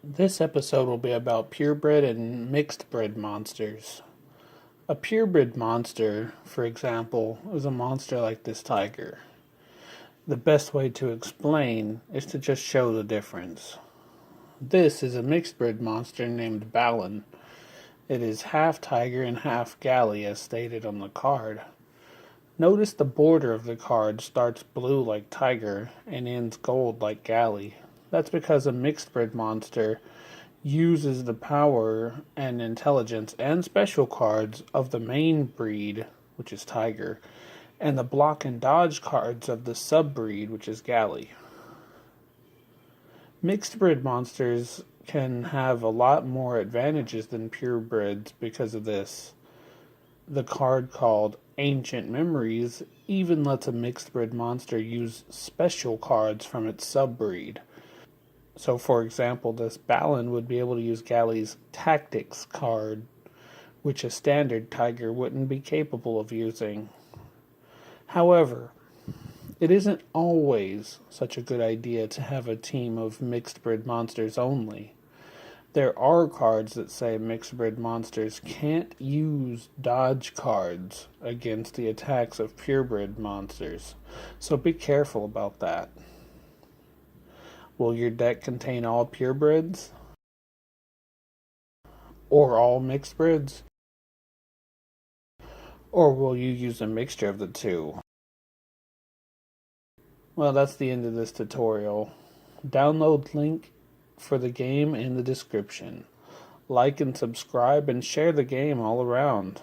This episode will be about purebred and mixed-bred monsters. A purebred monster, for example, is a monster like this tiger. The best way to explain is to just show the difference. This is a mixed-bred monster named Balin. It is half tiger and half galley as stated on the card. Notice the border of the card starts blue like tiger and ends gold like galley. That's because a mixed-bred monster uses the power and intelligence and special cards of the main breed, which is tiger, and the block and dodge cards of the sub-breed, which is galley. Mixed-bred monsters can have a lot more advantages than purebreds because of this. The card called Ancient Memories even lets a mixed-bred monster use special cards from its sub-breed. So, for example, this Balin would be able to use Galley's Tactics card, which a standard tiger wouldn't be capable of using. However, it isn't always such a good idea to have a team of mixed-bred monsters only. There are cards that say mixed-bred monsters can't use dodge cards against the attacks of purebred monsters, so be careful about that. Will your deck contain all purebreds? Or all mixedbreds? Or will you use a mixture of the two? Well, that's the end of this tutorial. Download link for the game in the description. Like and subscribe and share the game all around.